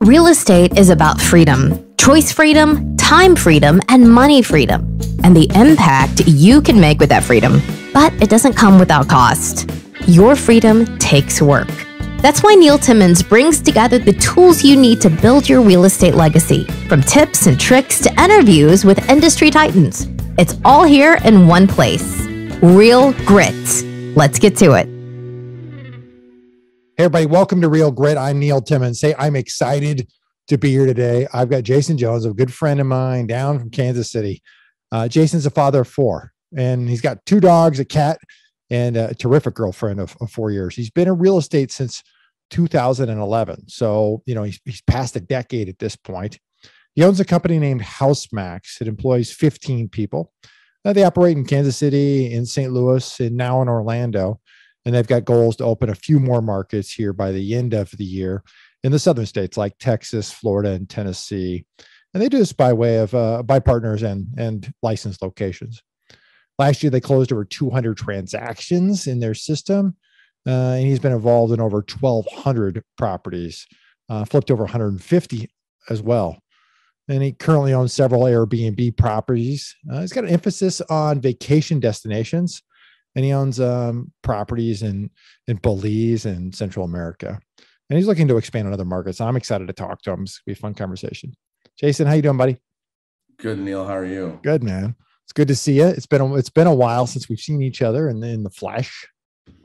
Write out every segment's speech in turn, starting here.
Real estate is about freedom, choice freedom, time freedom, and money freedom, and the impact you can make with that freedom. But it doesn't come without cost. Your freedom takes work. That's why Neil Timmons brings together the tools you need to build your real estate legacy, from tips and tricks to interviews with industry titans. It's all here in one place. Real Grit. Let's get to it. Hey, everybody, welcome to Real Grit. I'm Neil Timmons. I'm excited to be here today. I've got Jason Jones, a good friend of mine down from Kansas City. Jason's a father of four, and he's got two dogs, a cat, and a terrific girlfriend of 4 years. He's been in real estate since 2011. So, he's past a decade at this point. He owns a company named HouseMax. It employs 15 people. They operate in Kansas City, in St. Louis, and now in Orlando. And they've got goals to open a few more markets here by the end of the year in the southern states like Texas, Florida, and Tennessee. And they do this by way of by partners and licensed locations. Last year, they closed over 200 transactions in their system. And he's been involved in over 1,200 properties, flipped over 150 as well. And he currently owns several Airbnb properties. He's got an emphasis on vacation destinations. And he owns properties in Belize and Central America. And he's looking to expand on other markets. I'm excited to talk to him. It's going to be a fun conversation. Jason, how you doing, buddy? Good, Neil. How are you? Good, man. It's good to see you. It's been a while since we've seen each other in the flesh.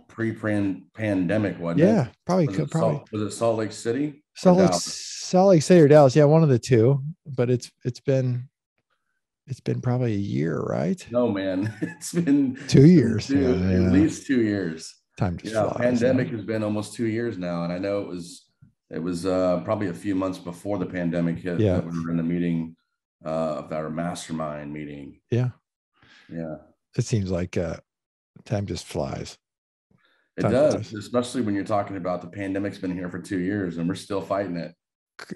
Pre-pandemic, wasn't it? Yeah, probably. Was it Salt Lake City? Salt Lake City or Dallas? Yeah, one of the two. But it's been probably a year, right? No, man. It's been 2 years. At least 2 years. Time just flies. Pandemic has been almost 2 years now. And I know it was probably a few months before the pandemic hit that we were in the meeting of our mastermind meeting. Yeah. Yeah. It seems like time just flies. It does, especially when you're talking about the pandemic's been here for 2 years and we're still fighting it.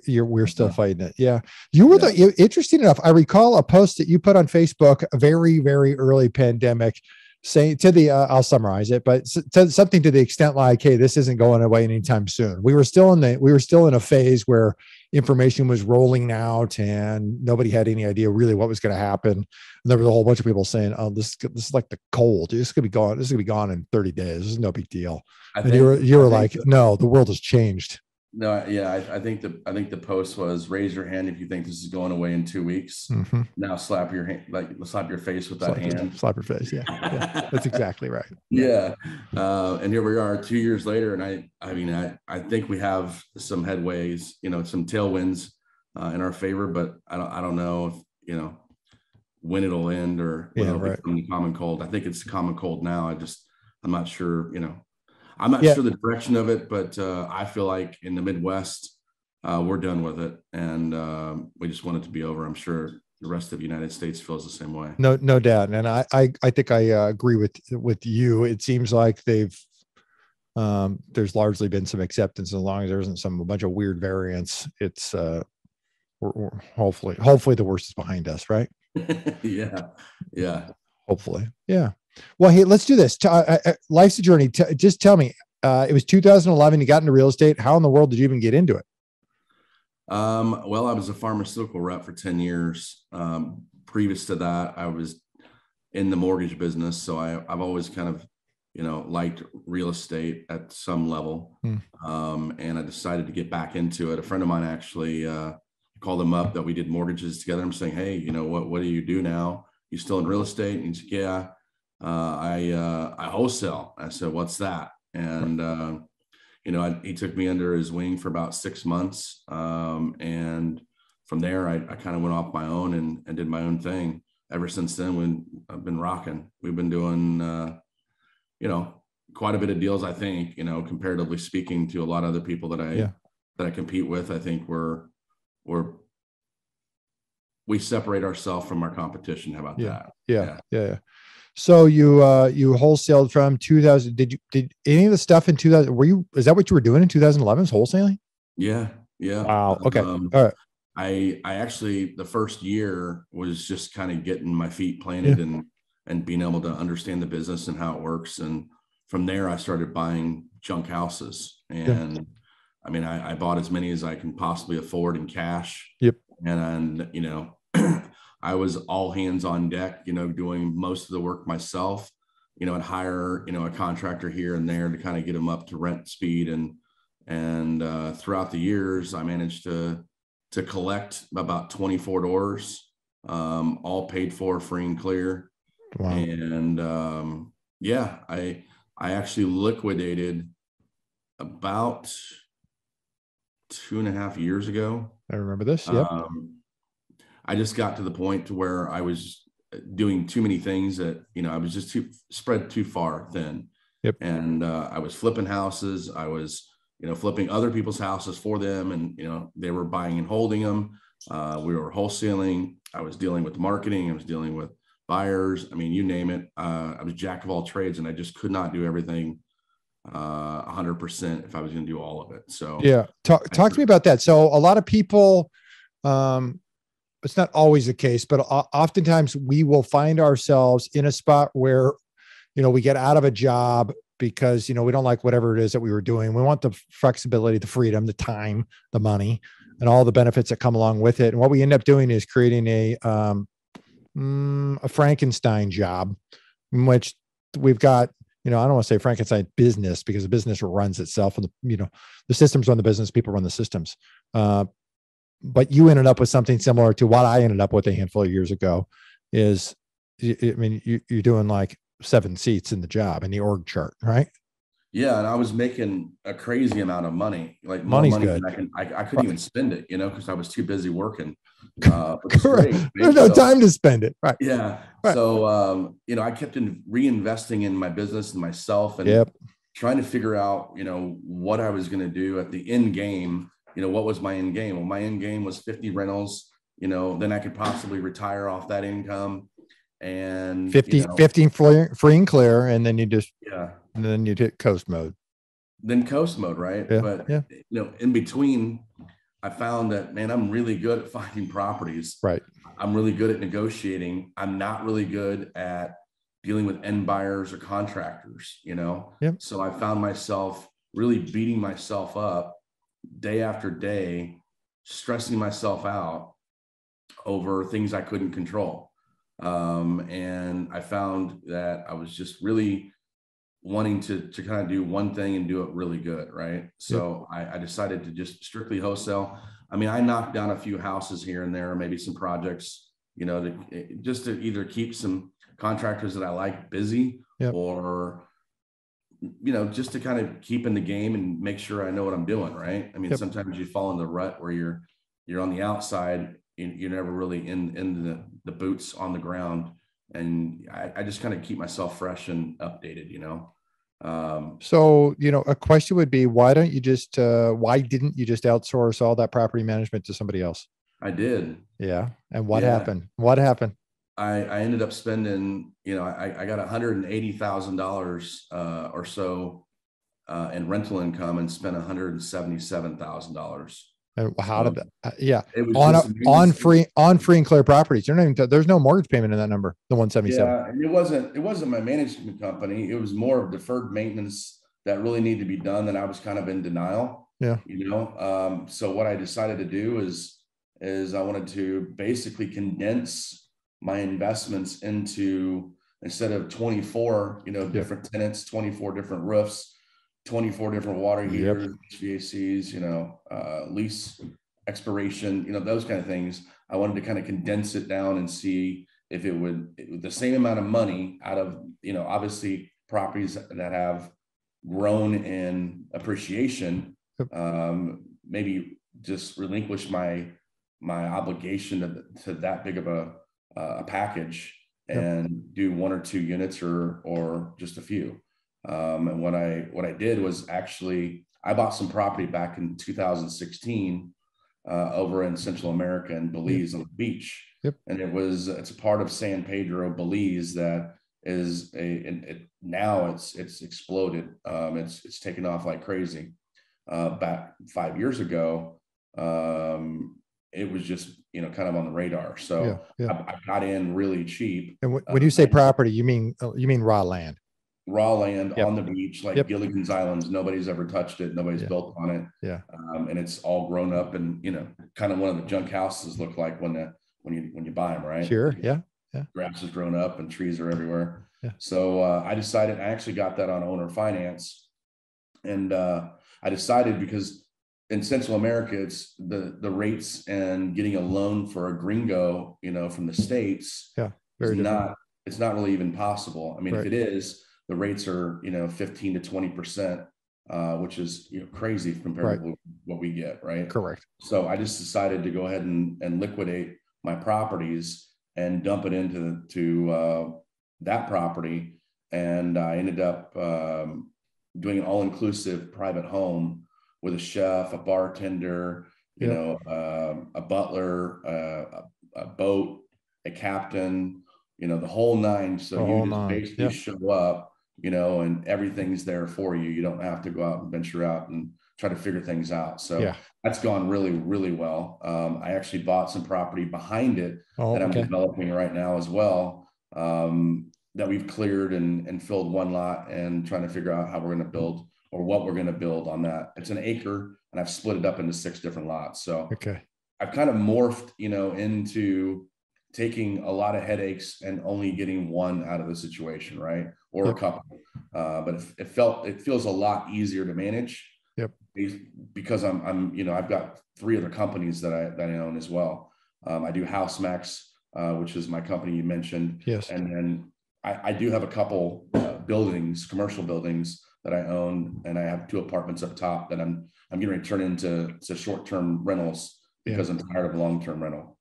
We're still fighting it. Yeah. You were interesting enough. I recall a post that you put on Facebook, a very, very early pandemic, saying I'll summarize it, but something to the extent like, hey, this isn't going away anytime soon. We were still in a phase where information was rolling out and nobody had any idea really what was going to happen. And there was a whole bunch of people saying, oh, this is like the cold. This is going to be gone in 30 days. This is no big deal. You were like, no, the world has changed. No, yeah, I think the post was raise your hand if you think this is going away in 2 weeks. Mm-hmm. Now slap your hand, slap your face with that hand. Slap your face, yeah. That's exactly right. Yeah, and here we are 2 years later, and I think we have some headways, some tailwinds in our favor, but I don't know if when it'll end or when it'll become the common cold. I think it's the common cold now. I'm not sure. I'm not sure the direction of it, but I feel like in the Midwest, we're done with it, and we just want it to be over. I'm sure the rest of the United States feels the same way. No doubt, and I think I agree with you. It seems like there's largely been some acceptance, as long as there isn't a bunch of weird variants. It's we're hopefully the worst is behind us, right? Yeah. Hopefully, yeah. Well, hey, let's do this. Life's a journey. Just tell me, it was 2011. You got into real estate. How in the world did you even get into it? Well, I was a pharmaceutical rep for 10 years. Previous to that, I was in the mortgage business. So I've always kind of, liked real estate at some level. And I decided to get back into it. A friend of mine actually called him up that we did mortgages together. I'm saying, hey, what do you do now? You still in real estate? And he's like, yeah. I wholesale. I said, what's that? And, he took me under his wing for about 6 months. And from there, I kind of went off my own and did my own thing. Ever since then, I've been rocking. We've been doing, quite a bit of deals, I think, comparatively speaking to a lot of other people that I compete with. I think we separate ourselves from our competition. How about that? Yeah. So you wholesaled from 2000. Did any of the stuff in 2000? Is that what you were doing in 2011? Wholesaling? Yeah. Wow. Okay. All right. I actually, the first year was just kind of getting my feet planted and being able to understand the business and how it works. And from there, I started buying junk houses and I mean, I bought as many as I can possibly afford in cash. Yep. And, I was all hands on deck, doing most of the work myself, and hire, a contractor here and there to kind of get them up to rent speed. And throughout the years, I managed to collect about 24 doors, all paid for, free and clear. Wow. And yeah, I actually liquidated about 2.5 years ago. I remember this. Yep. I just got to the point to where I was doing too many things that, I was just spread too far thin. Yep. And I was flipping houses. I was, flipping other people's houses for them. And, they were buying and holding them. We were wholesaling. I was dealing with marketing. I was dealing with buyers. I mean, you name it. I was jack of all trades, and I just could not do everything 100% if I was going to do all of it. So yeah, talk to me about that. So a lot of people, it's not always the case, but oftentimes we will find ourselves in a spot where, we get out of a job because, we don't like whatever it is that we were doing. We want the flexibility, the freedom, the time, the money, and all the benefits that come along with it. And what we end up doing is creating a Frankenstein job in which we've got, I don't want to say Frankenstein business, because the business runs itself, and the systems run the business, people run the systems. But you ended up with something similar to what I ended up with a handful of years ago. Is, I mean, you're doing like 7 seats in the job in the org chart, right? Yeah, and I was making a crazy amount of money, like more money's money good. than I couldn't even spend it, because I was too busy working. There's no time to spend it, right? Yeah. Right. So, I kept reinvesting in my business and myself, and trying to figure out, what I was going to do at the end game. What was my end game? Well, my end game was 50 rentals. Then I could possibly retire off that income, and 15 free and clear, and then you just and then you hit coast mode. Then coast mode, right? Yeah. But in between, I found that, man, I'm really good at finding properties. Right. I'm really good at negotiating. I'm not really good at dealing with end buyers or contractors. Yep. So I found myself really beating myself up day after day, stressing myself out over things I couldn't control. And I found that I was just really wanting to kind of do one thing and do it really good. Right. So I decided to just strictly wholesale. I mean, I knocked down a few houses here and there, maybe some projects, just to either keep some contractors that I like busy, or just to kind of keep in the game and make sure I know what I'm doing. Right. I mean, sometimes you fall in the rut where you're on the outside, and you're never really in the boots on the ground. And I just kind of keep myself fresh and updated, So, a question would be, why didn't you just outsource all that property management to somebody else? I did. Yeah. And what happened? What happened? I ended up spending, I got $180,000 or so in rental income, and spent $177,000. And how did that? It was on free and clear properties. There's no mortgage payment in that number, the 177. Yeah, and it wasn't my management company. It was more of deferred maintenance that really needed to be done. That I was kind of in denial. Yeah. So what I decided to do is I wanted to basically condense my investments into, instead of 24, different tenants, 24 different roofs, 24 different water heaters, HVACs, lease expiration, those kind of things. I wanted to kind of condense it down and see if it would the same amount of money out of, obviously properties that have grown in appreciation, maybe just relinquish my obligation to that big of a package, and do 1 or 2 units or just a few. And what I did was, actually, I bought some property back in 2016 over in Central America in Belize on the beach. And it's a part of San Pedro, Belize, that is now it's exploded. It's taken off like crazy. Back 5 years ago, it was just, kind of on the radar. So I got in really cheap. And when you say property, you mean raw land? raw land Yep. on the beach, like Yep. Gilligan's Islands. Nobody's ever touched it. Nobody's Yeah. built on it. Yeah. And it's all grown up, and kind of one of the junk houses look like when you buy them, right? Sure. Yeah. Yeah. Grass is grown up and trees are everywhere. Yeah. So I decided, I actually got that on owner finance, and I decided because in Central America, it's the rates, and getting a loan for a gringo, from the States, Yeah. Very different. It's not really even possible. I mean, Right. if it is, the rates are 15 to 20%, which is crazy compared Right. to what we get, right? Correct. So I just decided to go ahead and liquidate my properties and dump it into that property, and I ended up doing an all-inclusive private home with a chef, a bartender, Yep. a butler, a boat, a captain, the whole nine. So The you whole just nine. basically Yep. show up, and everything's there for you. You don't have to go out and venture out and try to figure things out. So Yeah. that's gone really, really well. I actually bought some property behind it that I'm Okay. developing right now as well. That we've cleared and filled one lot, and trying to figure out how we're going to build, or what we're going to build on that. It's an acre, and I've split it up into 6 different lots. So Okay. I've kind of morphed, into taking a lot of headaches and only getting one out of the situation, right? Or Yep. a couple. But it feels a lot easier to manage. Yep. Because I've got 3 other companies that I own as well. I do HouseMax, which is my company you mentioned. Yes. And then I do have a couple buildings, commercial buildings that I own, and I have 2 apartments up top that I'm getting ready to turn into short-term rentals, because I'm tired of long-term rental.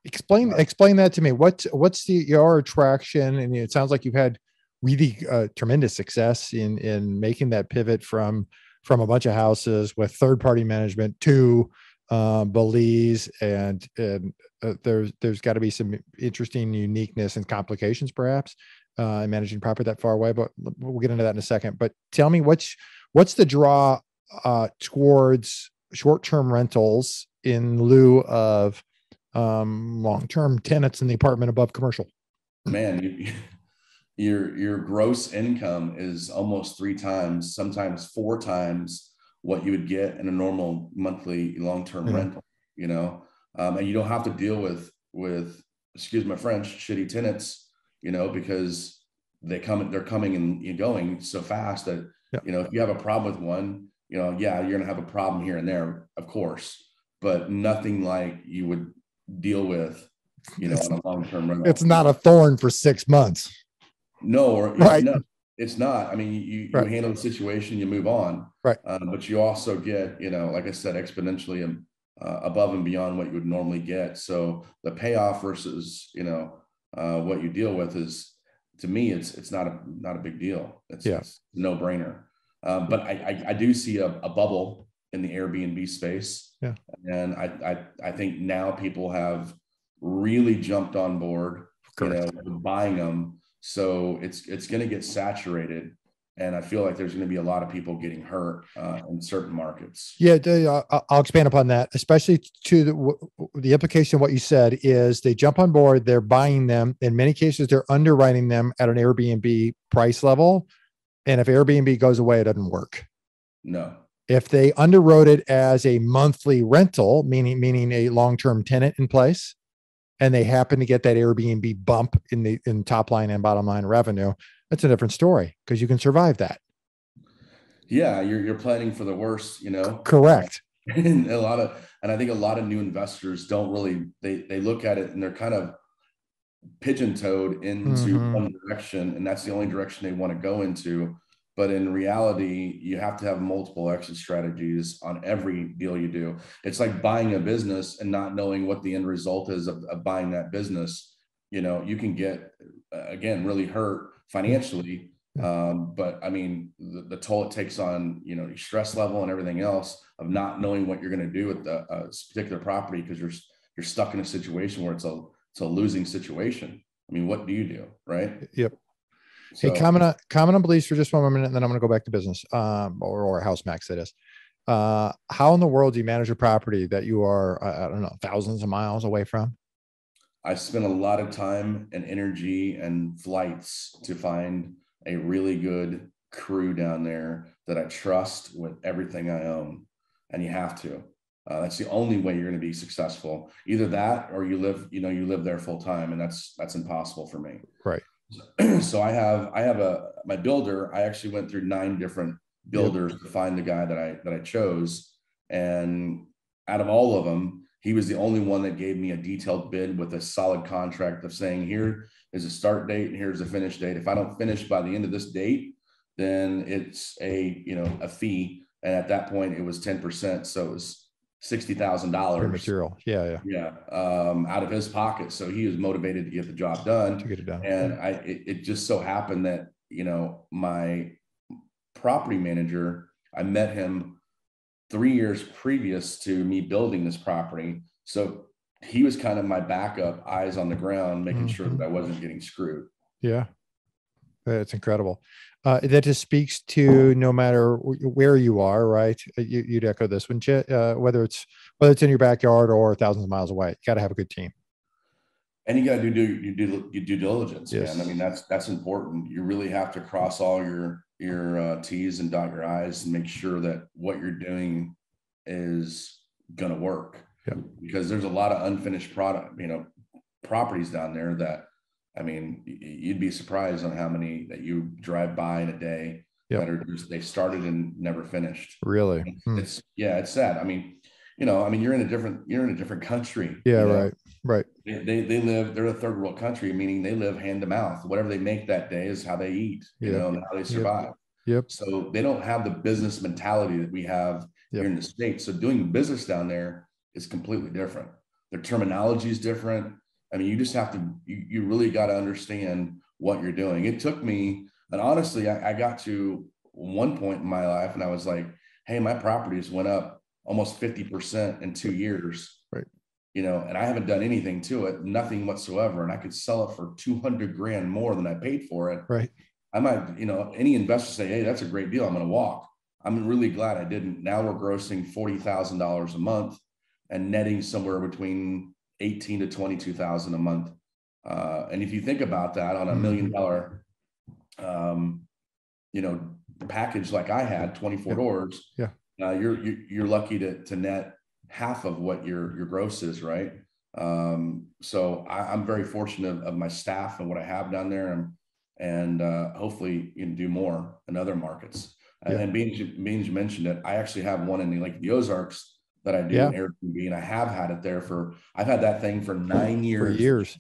Explain that to me. What's your attraction? And it sounds like you've had really tremendous success in making that pivot from a bunch of houses with third-party management to Belize, and there's got to be some interesting uniqueness and complications perhaps in managing property that far away, but we'll get into that in a second. But tell me, what's the draw towards short-term rentals in lieu of long-term tenants in the apartment above commercial? Man, your gross income is almost 3 times, sometimes 4 times what you would get in a normal monthly long-term rental, and you don't have to deal with, excuse my French, shitty tenants, because they're coming and going so fast that, if you have a problem with one, yeah, you're going to have a problem here and there, of course, but nothing like you would deal with, on a long-term rental. It's not a thorn for 6 months. No, right. No, it's not. I mean, you handle the situation, you move on, right? But you also get, like I said, exponentially above and beyond what you would normally get. So the payoff versus, what you deal with is, to me, it's not a big deal. It's a no-brainer. But I do see a bubble in the Airbnb space. Yeah. And I think now people have really jumped on board, buying them. So it's going to get saturated. And I feel like there's going to be a lot of people getting hurt in certain markets. Yeah, I'll expand upon that, especially to the implication of what you said is they jump on board, they're buying them. In many cases, they're underwriting them at an Airbnb price level. And if Airbnb goes away, it doesn't work. No. If they underwrote it as a monthly rental, meaning a long-term tenant in place, and they happen to get that Airbnb bump in top line and bottom line revenue, that's a different story because you can survive that. Yeah, you're planning for the worst, Correct. And I think a lot of new investors don't really, they look at it and they're kind of pigeon-toed into one direction, and that's the only direction they want to go into. But in reality, you have to have multiple exit strategies on every deal you do. It's like buying a business and not knowing what the end result is of buying that business. You can get, again, really hurt financially. But I mean, the toll it takes on, your stress level and everything else of not knowing what you're going to do with the particular property, because you're stuck in a situation where it's a losing situation. I mean, what do you do, right? Yep. So, hey, comment on Belize for just 1 minute, and then I'm going to go back to business, or HouseMax, that is. How in the world do you manage a property that you are, I don't know, thousands of miles away from? I spent a lot of time and energy and flights to find a really good crew down there that I trust with everything I own. And you have to. That's the only way you're going to be successful. Either that, or you live there full time, and that's impossible for me. Right. So I have my builder. I actually went through 9 different builders to find the guy that I chose, and out of all of them, he was the only one that gave me a detailed bid with a solid contract of saying, here is a start date and here's a finish date. If I don't finish by the end of this date, then it's a fee. And at that point, it was 10%, so it was $60,000 material. Out of his pocket. So he was motivated to get the job done. And it just so happened that my property manager, I met him 3 years previous to me building this property. So he was kind of my backup, eyes on the ground, making sure that I wasn't getting screwed. Yeah. That's incredible. That just speaks to no matter where you are, right? You'd echo this one, whether it's in your backyard or thousands of miles away, you got to have a good team. And you got to do your due diligence, yes. man. I mean, that's important. You really have to cross all your T's and dot your I's and make sure that what you're doing is going to work. Yeah. Because there's a lot of unfinished properties down there that, I mean, you'd be surprised on how many that you drive by in a day that are just, they started and never finished. Really? It's sad. I mean, you're in a different country. Yeah. Right. They're a third world country, meaning they live hand to mouth. Whatever they make that day is how they eat, and how they survive. Yep. So they don't have the business mentality that we have here in the States. So doing business down there is completely different. Their terminology is different. I mean, you just have to, you really got to understand what you're doing. It took me, and honestly, I got to one point in my life and I was like, hey, my properties went up almost 50% in 2 years. Right. And I haven't done anything to it, nothing whatsoever. And I could sell it for $200,000 more than I paid for it. Right. I might, any investor say, hey, that's a great deal, I'm going to walk. I'm really glad I didn't. Now we're grossing $40,000 a month and netting somewhere between $18,000 to $22,000 a month. And if you think about that on $1 million, package like I had, 24 doors, you're lucky to net half of what your gross is, right? So I'm very fortunate of my staff and what I have down there, and hopefully you can do more in other markets. And being you mentioned it, I actually have one in the Ozarks that I do in Airbnb, and I have had it there I've had that thing for 9 years. For years,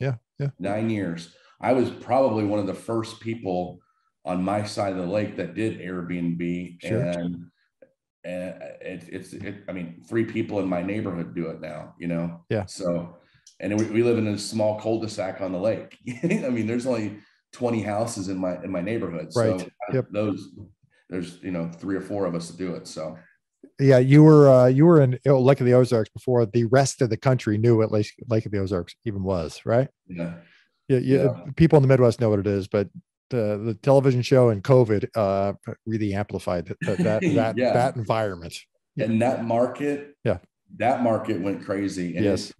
9 years. I was probably one of the first people on my side of the lake that did Airbnb, and I mean, 3 people in my neighborhood do it now, Yeah. So, and we live in a small cul-de-sac on the lake. I mean, there's only 20 houses in my neighborhood. Right. So there's 3 or 4 of us to do it. So. Yeah, you were in Lake of the Ozarks before the rest of the country knew what Lake of the Ozarks even was, right? Yeah. People in the Midwest know what it is, but the television show and COVID really amplified that environment. And that market, that market went crazy. And yes.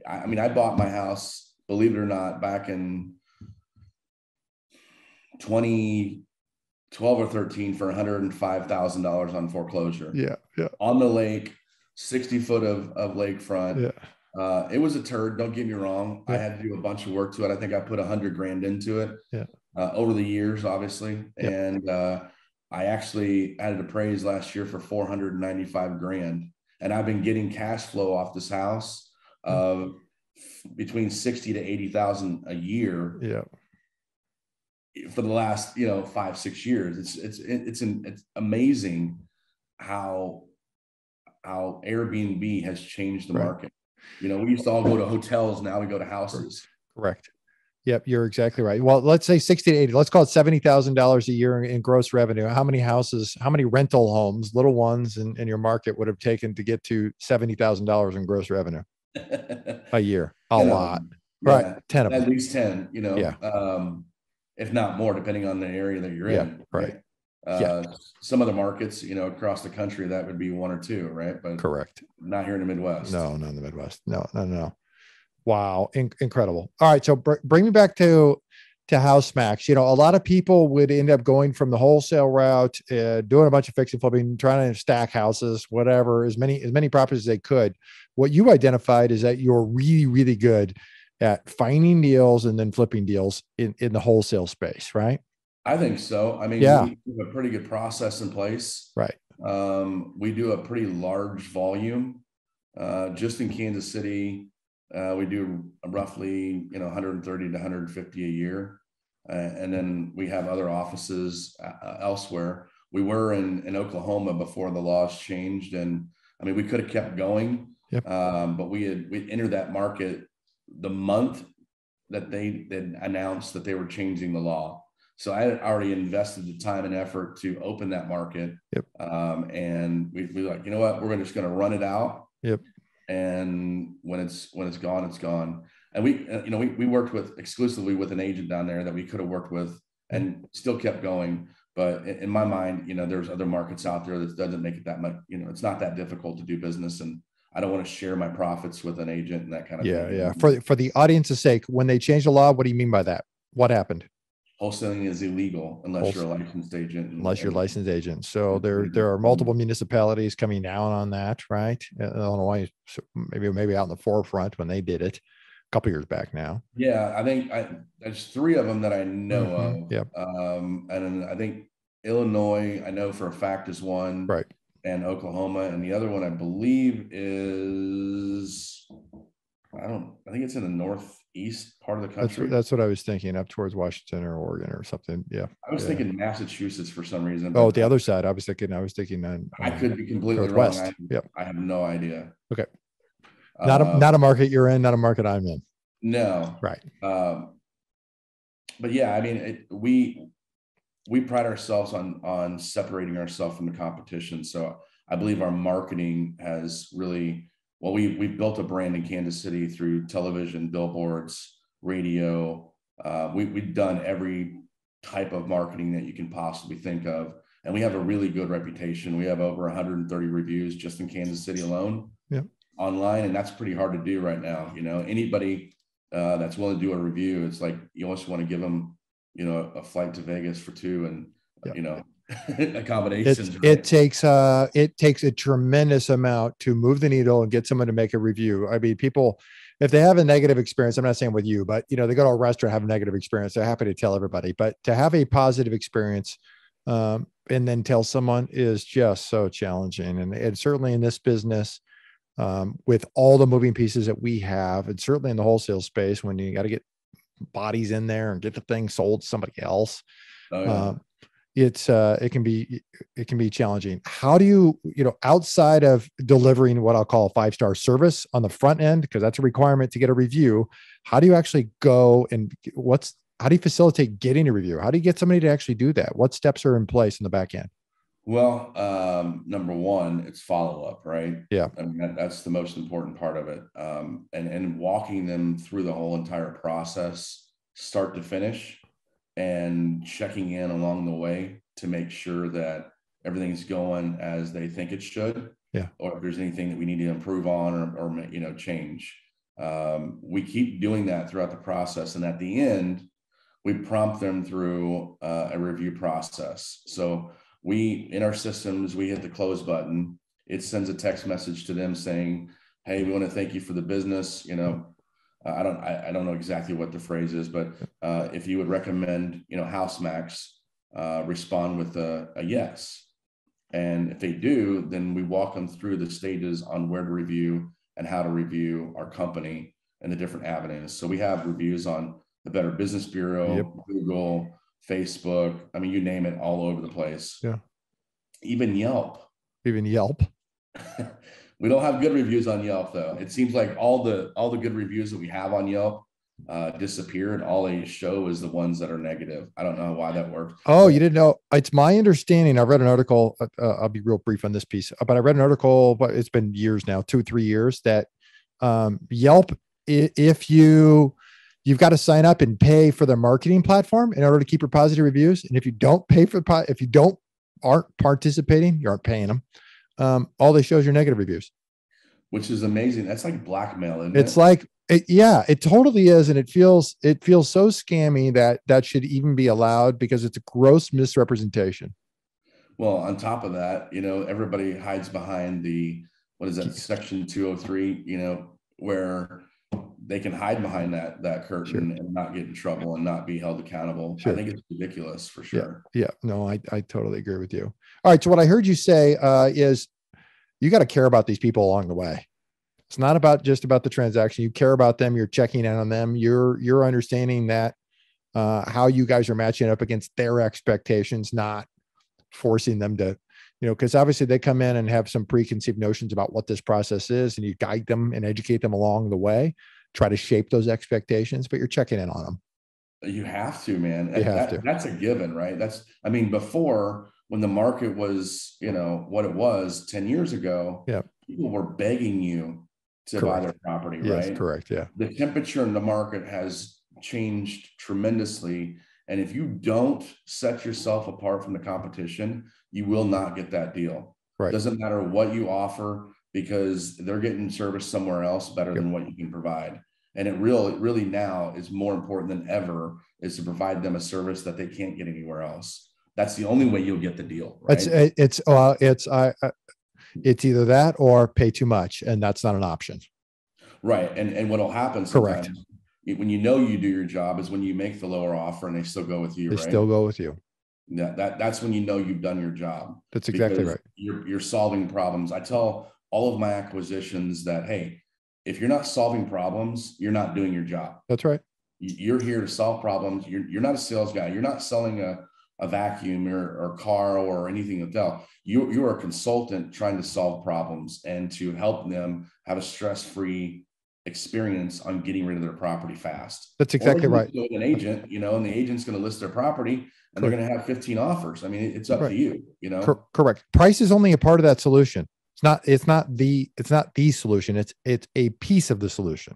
I bought my house, believe it or not, back in 2012 or 13 for $105,000 on foreclosure. Yeah. On the lake, 60 foot of lakefront. Yeah. It was a turd. Don't get me wrong. I had to do a bunch of work to it. I think I put $100,000 into it. Yeah. Over the years, obviously. Yeah. And I actually had it appraised last year for $495,000. And I've been getting cash flow off this house of between 60 to 80,000 a year. Yeah. For the last 5-6 years. It's amazing how Airbnb has changed the market. We used to all go to hotels, now we go to houses. Correct. Yep, you're exactly right. Well, let's say 60 to 80, let's call it $70,000 a year in gross revenue. How many houses, how many rental homes, little ones in your market would have taken to get to $70,000 in gross revenue a year? A lot. Right. 10 of them. At least 10, if not more, depending on the area that you're in. Right. Some other markets, across the country, that would be 1 or 2, right? But correct. Not here in the Midwest. No, not in the Midwest. No. Wow. Incredible. All right. So bring me back to to House Max. You know, a lot of people would end up going from the wholesale route, doing a bunch of fix and flipping, trying to stack houses, whatever, as many properties as they could. What you identified is that you're really, really good at finding deals and then flipping deals in the wholesale space, right? I think so. I mean, Yeah. we have a pretty good process in place. Right. We do a pretty large volume. Just in Kansas City, we do roughly, 130 to 150 a year. And then we have other offices elsewhere. We were in Oklahoma before the laws changed. And I mean, we could have kept going, Yep. but we entered that market the month that they announced that they were changing the law. So I had already invested the time and effort to open that market. Yep. And we like, you know what, we're just going to run it out. Yep. And when it's gone, it's gone. And we worked exclusively with an agent down there that we could have worked with and still kept going. But in my mind, there's other markets out there that doesn't make it that much, it's not that difficult to do business. And I don't want to share my profits with an agent and that kind of thing. Yeah. For the audience's sake, when they changed the law, what do you mean by that? What happened? Wholesaling is illegal unless you're a licensed agent. Unless you're a licensed agent. So there are multiple municipalities coming down on that, right? Illinois, maybe out in the forefront when they did it a couple years back now. Yeah, I think there's 3 of them that I know of. Yep. And I think Illinois, I know for a fact, is one. Right. And Oklahoma, and the other one I believe is I think it's in the northeast part of the country. That's what I was thinking, up towards Washington or Oregon or something. Yeah. I was thinking Massachusetts for some reason. Oh, the other side. I was thinking on I could be completely Northwest. wrong. I have no idea. Okay. Not a market you're in, not a market I'm in. No. Right. But yeah, I mean, we pride ourselves on separating ourselves from the competition. So I believe our marketing has really, we've built a brand in Kansas City through television, billboards, radio. We've done every type of marketing that you can possibly think of. And we have a really good reputation. We have over 130 reviews just in Kansas City alone. Yep. Online. And that's pretty hard to do right now. Anybody that's willing to do a review, it's like, you almost want to give them, a flight to Vegas for 2 and, Yep. accommodations. It takes a tremendous amount to move the needle and get someone to make a review. I mean, people, if they have a negative experience, I'm not saying with you, but they go to a restaurant, have a negative experience, they're happy to tell everybody, but to have a positive experience, and then tell someone is just so challenging. And certainly in this business, with all the moving pieces that we have, and certainly in the wholesale space, when you got to get bodies in there and get the thing sold to somebody else, it can be challenging. How do you, outside of delivering what I'll call 5-star service on the front end, because that's a requirement to get a review, how do you actually go and how do you facilitate getting a review? How do you get somebody to actually do that? What steps are in place in the back end? Well, number one, it's follow-up, right? Yeah. I mean, that's the most important part of it. And walking them through the whole entire process, start to finish, and checking in along the way to make sure that everything's going as they think it should. Yeah. Or if there's anything that we need to improve on or change. We keep doing that throughout the process. And at the end, we prompt them through a review process. So in our systems, we hit the close button. It sends a text message to them saying, "Hey, we want to thank you for the business. I don't know exactly what the phrase is, but if you would recommend, House Max, respond with a yes. And if they do, then we walk them through the stages on where to review and how to review our company and the different avenues. So we have reviews on the Better Business Bureau, Yep. Google, Facebook. I mean, you name it, all over the place. Yeah. Even Yelp. We don't have good reviews on Yelp, though. It seems like all the good reviews that we have on Yelp disappeared. All they show is the ones that are negative. I don't know why that works. Oh, you didn't know? It's my understanding. I read an article. I'll be real brief on this piece, but I read an article, but it's been years now, 2-3 years, that Yelp, if you've got to sign up and pay for their marketing platform in order to keep your positive reviews. And if you don't pay if you aren't participating, you aren't paying them. All they show is your negative reviews, which is amazing. That's like blackmail, isn't it's it? like, Yeah, it totally is. And it feels so scammy that that should even be allowed because it's a gross misrepresentation. Well, on top of that, everybody hides behind what is that, Section 203, where they can hide behind that Sure. curtain and not get in trouble and not be held accountable. I Sure. think it's ridiculous for Yeah. sure. Yeah. No, I totally agree with you. All right. So what I heard you say is you got to care about these people along the way. It's not about just about the transaction. You care about them. You're checking in on them. You're understanding that how you guys are matching up against their expectations, not forcing them to, because obviously they come in and have some preconceived notions about what this process is, and you guide them and educate them along the way, try to shape those expectations, but you're checking in on them. You have to, man. You have to. That's a given, right? I mean, before, when the market was, what it was 10 years ago, Yeah. people were begging you to buy their property, Yes, right? correct. Yeah. The temperature in the market has changed tremendously. And if you don't set yourself apart from the competition, you will not get that deal. Right. Doesn't matter what you offer, because they're getting service somewhere else better Yep. than what you can provide. And it really now is more important than ever is to provide them a service that they can't get anywhere else. That's the only way you'll get the deal, right? It's either that or pay too much, and that's not an option. Right. And what'll happen Correct. sometimes when you do your job is when you make the lower offer and they still go with you, They right? still go with you. That's when you've done your job. That's exactly right. You're solving problems. I tell all of my acquisitions that, hey, if you're not solving problems, you're not doing your job. That's right. You're here to solve problems. You're not a sales guy. You're not selling a vacuum or car or anything like that. You're a consultant trying to solve problems and to help them have a stress-free experience on getting rid of their property fast. That's exactly right. With an agent, and the agent's going to list their property and they're going to have 15 offers. I mean, it's up to you, Correct. Price is only a part of that solution. It's not the solution. It's a piece of the solution.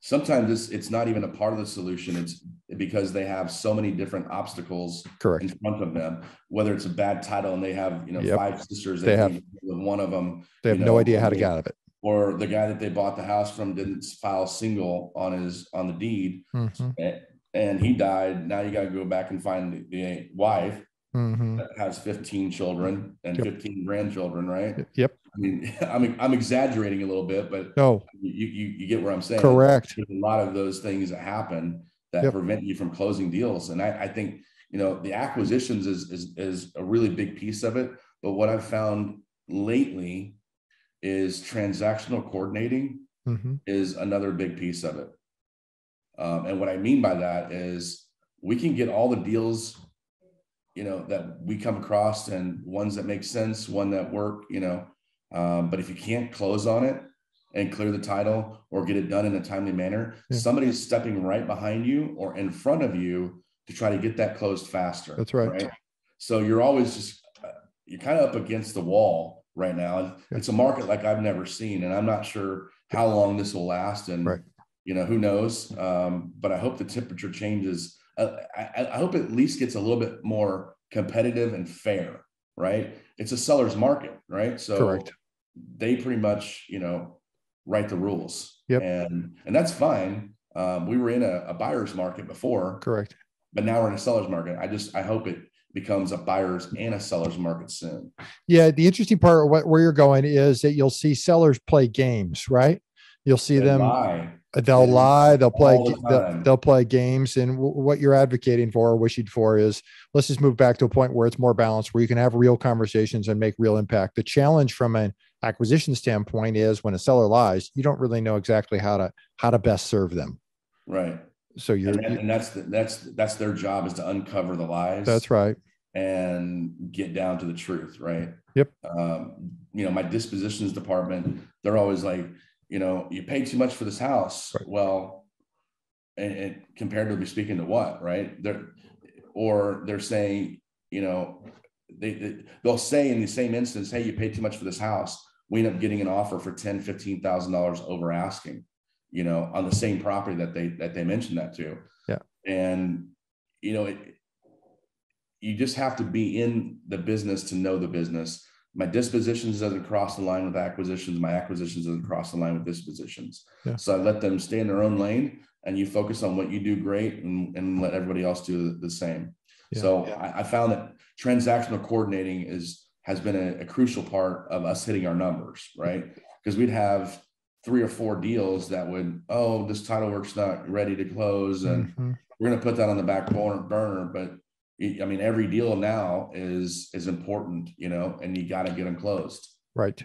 Sometimes it's not even a part of the solution. It's because they have so many different obstacles in front of them, whether it's a bad title and they have, Yep. 5 sisters, They have with one of them, they have no idea how to get out of it. Or the guy that they bought the house from didn't file single on the deed, and he died. Now you got to go back and find the wife that has 15 children and 15 grandchildren, right? Yep. I mean, I'm exaggerating a little bit, but no, you get where I'm saying. Correct. There's a lot of those things that happen that prevent you from closing deals, and I think the acquisitions is a really big piece of it. But what I've found lately is transactional coordinating is another big piece of it. And what I mean by that is we can get all the deals, that we come across and ones that make sense, one that work, but if you can't close on it and clear the title or get it done in a timely manner, somebody's stepping right behind you or in front of you to try to get that closed faster. That's right. So you're always you're kind of up against the wall right now. It's a market like I've never seen, and I'm not sure how long this will last, and who knows, but I hope the temperature changes. I hope it at least gets a little bit more competitive and fair, right? It's a seller's market, right? So they pretty much write the rules. And that's fine. We were in a buyer's market before, but now we're in a seller's market. I hope it becomes a buyer's and a seller's market soon. Yeah. The interesting part of where you're going is that you'll see sellers play games, right? You'll see them lie. They'll lie. They'll play games. And what you're advocating for or wishing for is let's just move back to a point where it's more balanced, where you can have real conversations and make real impact. The challenge from an acquisition standpoint is when a seller lies, you don't really know exactly how to best serve them. Right. So that's their job, is to uncover the lies. That's right. And get down to the truth. Right. Yep. My dispositions department, they're always like, you paid too much for this house. Right. Well, and comparatively speaking to what, right? They're saying, they'll say in the same instance, hey, you paid too much for this house. We end up getting an offer for $10,000, $15,000 over asking, on the same property that they mentioned that to. Yeah. And, you just have to be in the business to know the business. my dispositions doesn't cross the line with acquisitions. My acquisitions doesn't cross the line with dispositions. Yeah. So I let them stay in their own lane, and you focus on what you do great, and let everybody else do the same. Yeah. So I found that transactional coordinating has been a crucial part of us hitting our numbers, right? Because we'd have 3 or 4 deals that would, oh, this title work's not ready to close, and we're going to put that on the back burner. But I mean, every deal now is important, and you got to get them closed. Right.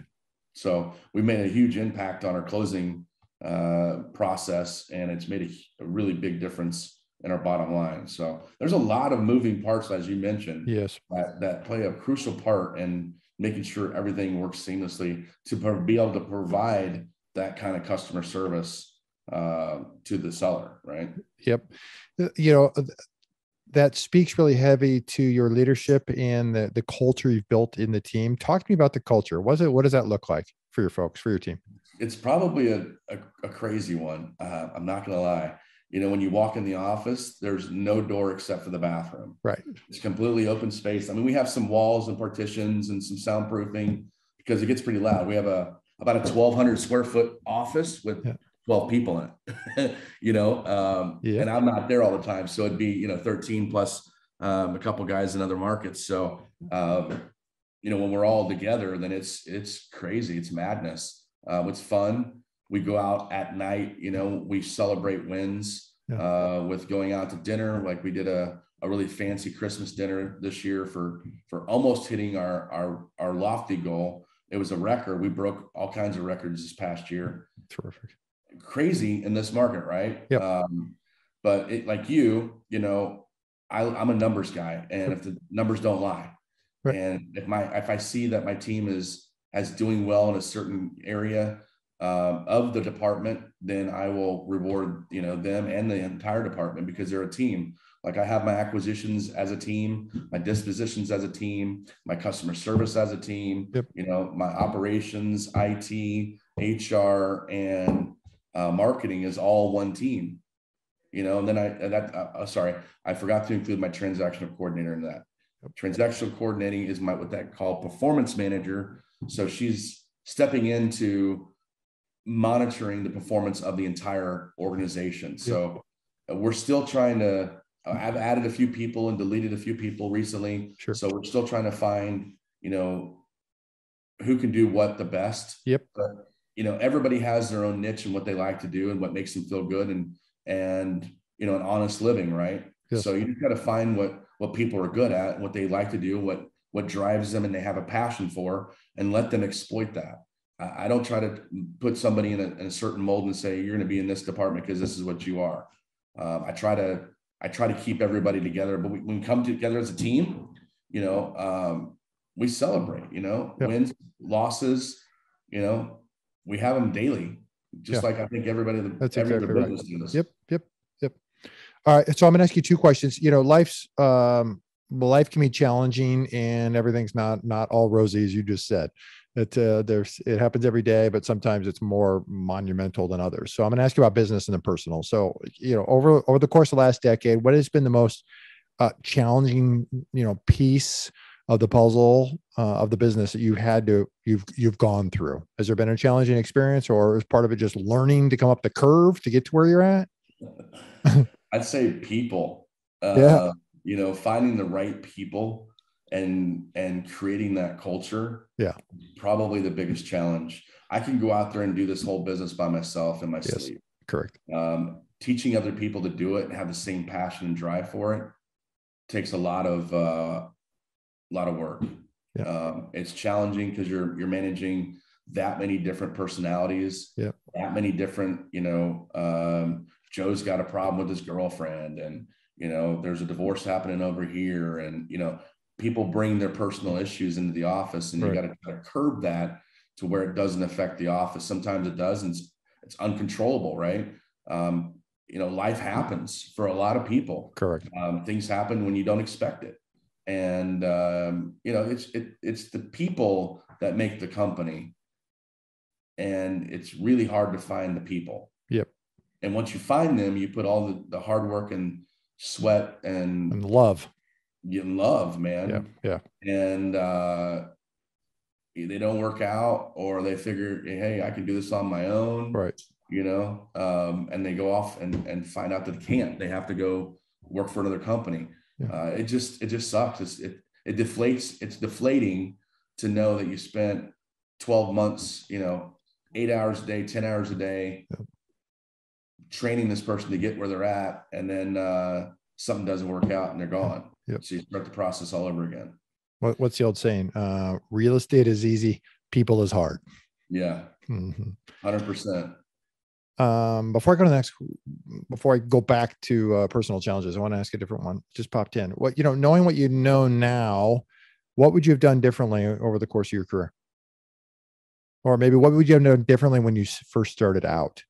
So we made a huge impact on our closing process, and it's made a really big difference in our bottom line. So there's a lot of moving parts, as you mentioned, yes, that play a crucial part in making sure everything works seamlessly to be able to provide that kind of customer service to the seller, right? Yep. That speaks really heavy to your leadership and the culture you've built in the team. Talk to me about the culture. What does that look like for your folks, for your team? It's probably a crazy one. I'm not going to lie. When you walk in the office, there's no door except for the bathroom. Right. It's completely open space. I mean, we have some walls and partitions and some soundproofing because it gets pretty loud. We have about a 1,200 square foot office with 12 people in it, and I'm not there all the time. So it'd be, 13 plus a couple guys in other markets. So, when we're all together, then it's crazy. It's madness. It's fun. We go out at night, we celebrate wins with going out to dinner. Like we did a really fancy Christmas dinner this year for almost hitting our lofty goal. It was a record. We broke all kinds of records this past year. Terrific. Crazy in this market, right? Yep. But I'm a numbers guy, and if the numbers don't lie, right. And if I see that my team is doing well in a certain area of the department, then I will reward them and the entire department because they're a team. Like I have my acquisitions as a team, my dispositions as a team, my customer service as a team. Yep. My operations, IT, HR, and marketing is all one team. And then I forgot to include my transactional coordinator in that. Yep. Transactional coordinating is what that called performance manager. So she's stepping into monitoring the performance of the entire organization. So we're still trying to, I've added a few people and deleted a few people recently. Sure. So we're still trying to find, who can do what the best. Yep. But, everybody has their own niche and what they like to do and what makes them feel good and an honest living. Right. Yes. So you just got to find what people are good at, what they like to do, what drives them and they have a passion for, and let them exploit that. I don't try to put somebody in a certain mold and say, you're going to be in this department because this is what you are. I try to keep everybody together, but when we come together as a team, we celebrate, wins, losses, we have them daily, just like I think everybody, that's every exactly other business does. Yep. All right. So I'm going to ask you 2 questions. Life can be challenging and everything's not all rosy, as you just said. It happens every day, but sometimes it's more monumental than others. So I'm going to ask you about business and then personal. So, over the course of the last decade, what has been the most challenging, piece of the puzzle of the business that you've gone through? Has there been a challenging experience, or is part of it just learning to come up the curve to get to where you're at? I'd say people, finding the right people and creating that culture. Yeah. Probably the biggest challenge. I can go out there and do this whole business by myself in my sleep. Correct. Teaching other people to do it and have the same passion and drive for it takes a lot of work. Yeah. It's challenging because you're managing that many different personalities, that many different, Joe's got a problem with his girlfriend and, there's a divorce happening over here and, people bring their personal issues into the office and you got to kind of curb that to where it doesn't affect the office. Sometimes it does, and it's uncontrollable, right? Life happens for a lot of people. Correct. Things happen when you don't expect it. And, it's the people that make the company, and it's really hard to find the people. Yep. And once you find them, you put all the hard work and sweat and love. You love, man. Yeah. And they don't work out, or they figure, hey, I can do this on my own, Right. And they go off and find out that they can't. They have to go work for another company. Yeah. It just sucks. It deflates. It's deflating to know that you spent 12 months, 8 hours a day, 10 hours a day, Yep. training this person to get where they're at, and then something doesn't work out and they're gone. Yep. So you start the process all over again. What's the old saying? Real estate is easy, people is hard. Yeah. 100%. Before I go to the next, before I go back to personal challenges, I want to ask a different one. Just popped in. What, knowing what you know now, what would you have done differently over the course of your career? Or maybe what would you have done differently when you first started out?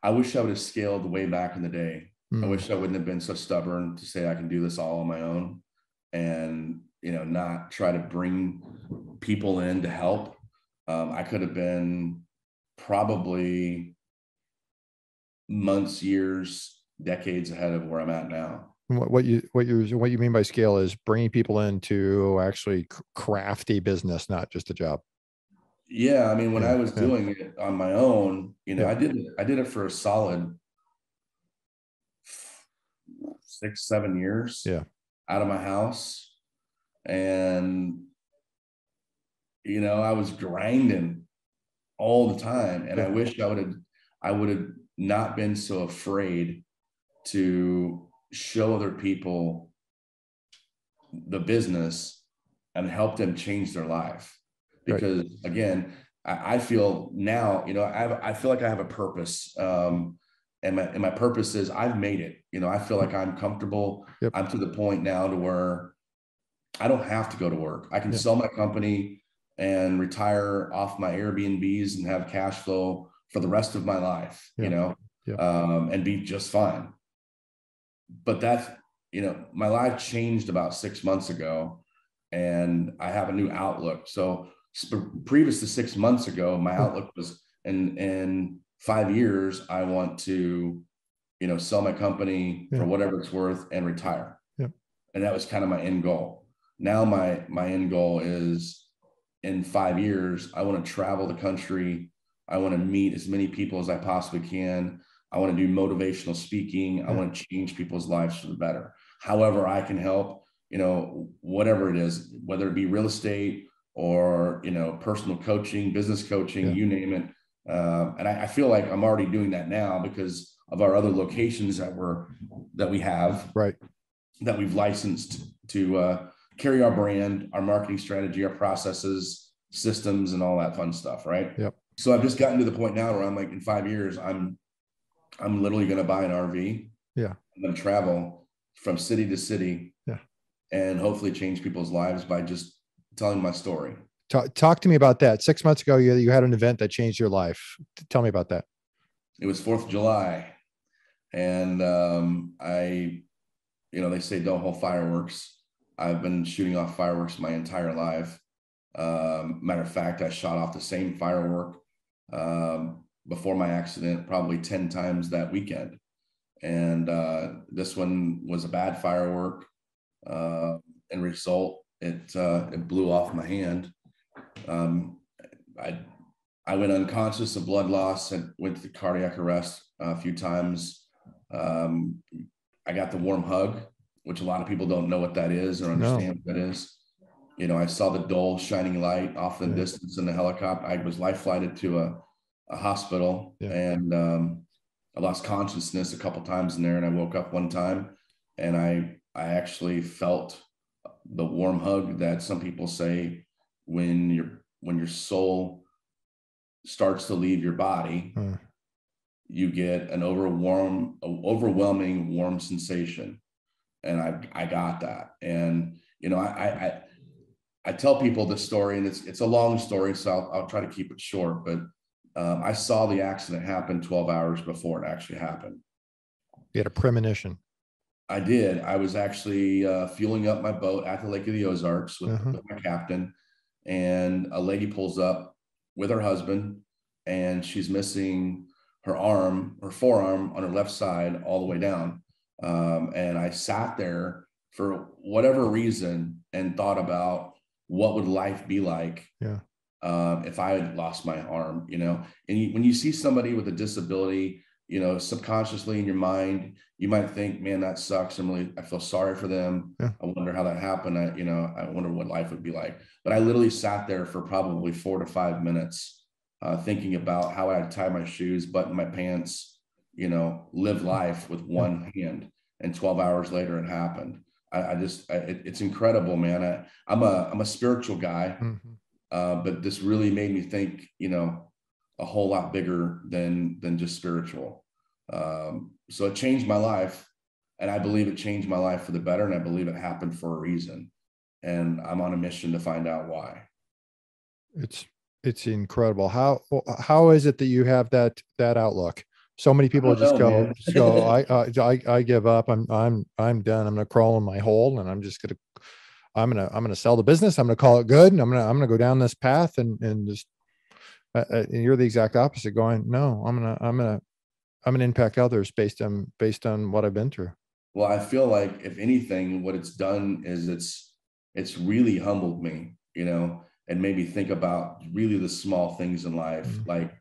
I wish I would have scaled way back in the day. I wish I wouldn't have been so stubborn to say I can do this all on my own, and not try to bring people in to help. I could have been probably months, years, decades ahead of where I'm at now. What you mean by scale is bringing people in to actually craft a business, not just a job. Yeah, I mean, when I was doing it on my own, I did it for a solid 6-7 years. Yeah. Out of my house. And I was grinding all the time, and I wish I would have not been so afraid to show other people the business and help them change their life. Because again, I feel now, I feel like I have a purpose. And my purpose is I've made it. I feel like I'm comfortable. Yep. I'm to the point now to where I don't have to go to work. I can sell my company and retire off my Airbnbs and have cash flow for the rest of my life, and be just fine. But that's, my life changed about 6 months ago, and I have a new outlook. So previous to 6 months ago, my outlook was in 5 years, I want to, sell my company for whatever it's worth and retire. Yep. And that was kind of my end goal. Now my end goal is in 5 years, I want to travel the country. I want to meet as many people as I possibly can. I want to do motivational speaking. I want to change people's lives for the better. However I can help, whatever it is, whether it be real estate or, personal coaching, business coaching, you name it. And I feel like I'm already doing that now because of our other locations that we have, that we've licensed to carry our brand, our marketing strategy, our processes, systems, and all that fun stuff. Right. Yep. So I've just gotten to the point now where I'm like, in 5 years, I'm literally going to buy an RV. Yeah. I'm going to travel from city to city. Yeah. And hopefully change people's lives by just telling my story. Talk to me about that. 6 months ago, you had an event that changed your life. Tell me about that. It was 4th of July. And they say don't hold fireworks. I've been shooting off fireworks my entire life. Matter of fact, I shot off the same firework before my accident probably 10 times that weekend. And this one was a bad firework. And result, it blew off my hand. I went unconscious of blood loss and went to cardiac arrest a few times. I got the warm hug, which a lot of people don't know what that is or understand what that is. I saw the dull shining light off in the distance in the helicopter. I was life flighted to a hospital, and I lost consciousness a couple times in there, and I woke up one time, and I actually felt the warm hug that some people say when your soul starts to leave your body, you get an overwhelming warm sensation. And I got that. And, I tell people this story, and it's a long story, so I'll try to keep it short, but I saw the accident happen 12 hours before it actually happened. You had a premonition. I did. I was actually fueling up my boat at the Lake of the Ozarks with my captain, and a lady pulls up with her husband, and she's missing her forearm on her left side all the way down. And I sat there for whatever reason and thought about what would life be like if I had lost my arm, and when you see somebody with a disability, subconsciously in your mind, you might think, man, that sucks. I feel sorry for them. Yeah. I wonder how that happened. I wonder what life would be like. But I literally sat there for probably 4 to 5 minutes, thinking about how I'd tie my shoes, button my pants, live life with one hand. And 12 hours later, it happened. It's incredible, man. I'm a spiritual guy, but this really made me think, a whole lot bigger than just spiritual. So it changed my life, and I believe it changed my life for the better. And I believe it happened for a reason, and I'm on a mission to find out why. It's incredible. How is it that you have that outlook? So many people just go, I give up. I'm done. I'm going to crawl in my hole, and I'm going to sell the business. I'm going to call it good. And I'm going to go down this path and just, and you're the exact opposite, going, no, I'm going to impact others based on what I've been through. Well, I feel like if anything, what it's done is it's really humbled me, and made me think about really the small things in life, like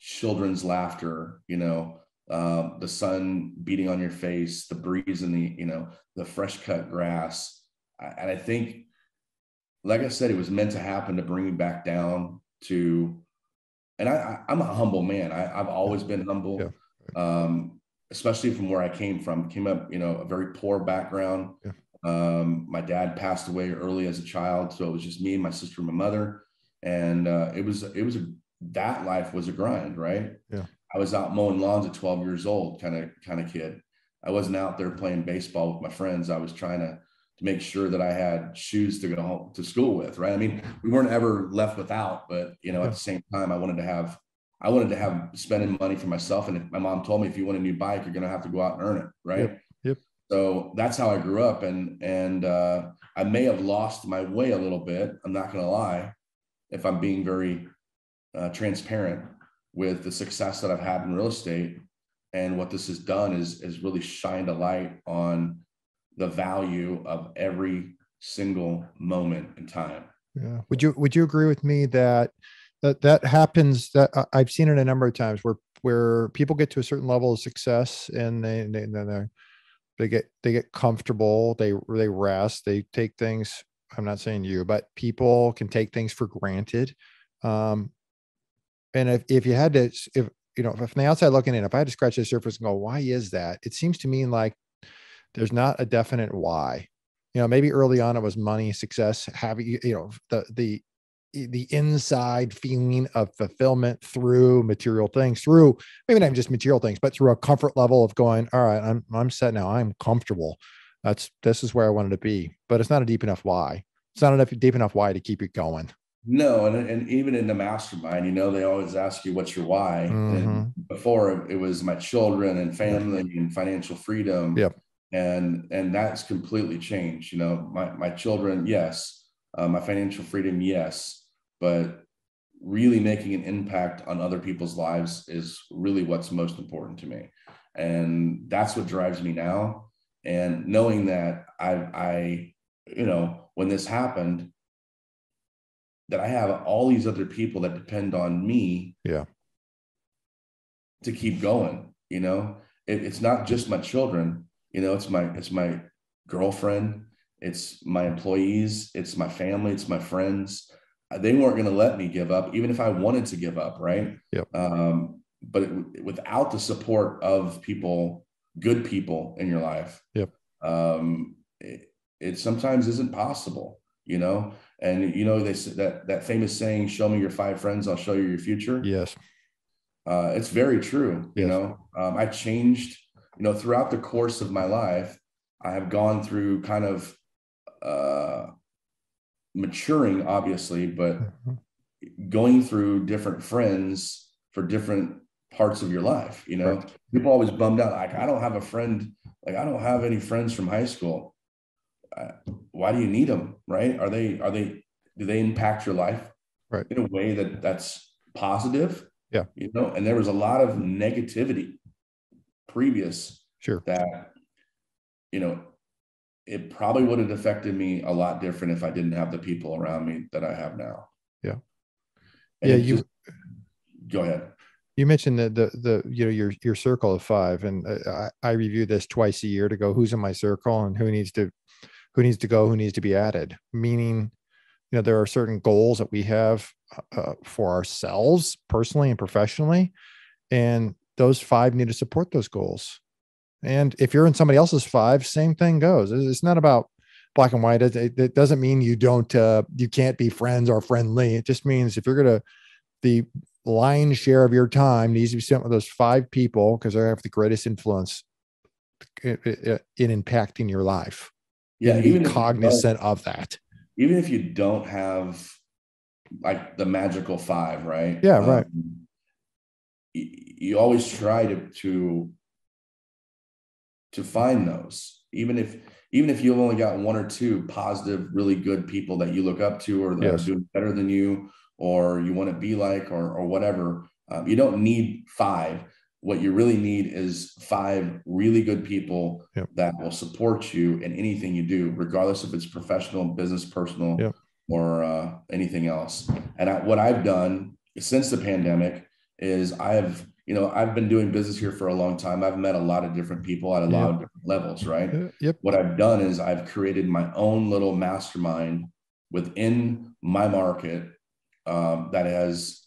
children's laughter, the sun beating on your face, the breeze in the fresh cut grass. And I think, like I said, it was meant to happen to bring me back down to, and I'm a humble man. I've always been humble, especially from where I came from. Came up, a very poor background. My dad passed away early as a child, so it was just me, my sister, and my mother, and that life was a grind, right? Yeah. I was out mowing lawns at 12 years old, kind of kid. I wasn't out there playing baseball with my friends. I was trying to make sure that I had shoes to go home to school with, right? I mean, we weren't ever left without, but at the same time, I wanted to have spending money for myself. And my mom told me, if you want a new bike, you're going to have to go out and earn it, right? Yep. So that's how I grew up, and I may have lost my way a little bit. I'm not going to lie, if I'm being very transparent with the success that I've had in real estate. And what this has done is really shined a light on the value of every single moment in time. Yeah. Would you agree with me that happens, that I've seen it a number of times where people get to a certain level of success and they get comfortable, they rest, they take things, I'm not saying you, but people can take things for granted. And if you had to, if from the outside looking in, if I had to scratch the surface and go, why is that? It seems to me like there's not a definite why. Maybe early on it was money, success, having, the inside feeling of fulfillment through material things, through maybe not even just material things, but through a comfort level of going, all right, I'm set now. I'm comfortable. This is where I wanted to be, but it's not a deep enough why. It's not enough deep enough why to keep it going. No. And even in the mastermind, they always ask you, what's your why? And before, it was my children and family and financial freedom. Yep. And that's completely changed. My children, yes. My financial freedom, yes. But really making an impact on other people's lives is really what's most important to me. And that's what drives me now. And knowing that I when this happened, that I have all these other people that depend on me to keep going. It's not just my children, it's my girlfriend, it's my employees, it's my family, it's my friends. They weren't going to let me give up, even if I wanted to give up, right? Yep. But without the support of people, good people in your life, it sometimes isn't possible, And they said that famous saying, "Show me your 5 friends, I'll show you your future." Yes. It's very true. Yes. I changed. Throughout the course of my life, I have gone through kind of maturing, obviously, but going through different friends for different parts of your life. Right. People always bummed out, like, I don't have a friend, like I don't have any friends from high school. Why do you need them? Right? Do they impact your life in a way that's positive? Yeah. And there was a lot of negativity previous that, it probably would have affected me a lot different if I didn't have the people around me that I have now. Yeah. And Yeah. Go ahead. You mentioned your circle of five, and I review this twice a year to go who's in my circle and who needs to go, who needs to be added. Meaning, there are certain goals that we have for ourselves personally and professionally, and those five need to support those goals. And if you're in somebody else's five, same thing goes. It's not about black and white. It doesn't mean you can't be friends or friendly. It just means if you're the lion's share of your time needs to be spent with those five people because they have the greatest influence in impacting your life. Yeah, and be cognizant of that. Even if you don't have like the magical five, right? Yeah, right. You always try to find those, even if you've only got one or two positive, really good people that you look up to, or that are doing better than you, or you want to be like, or whatever. You don't need five. What you really need is five really good people that will support you in anything you do, regardless if it's professional, business, personal, or anything else. And what I've done since the pandemic is I've been doing business here for a long time. I've met a lot of different people at a lot of different levels, right? What I've done is I've created my own little mastermind within my market that has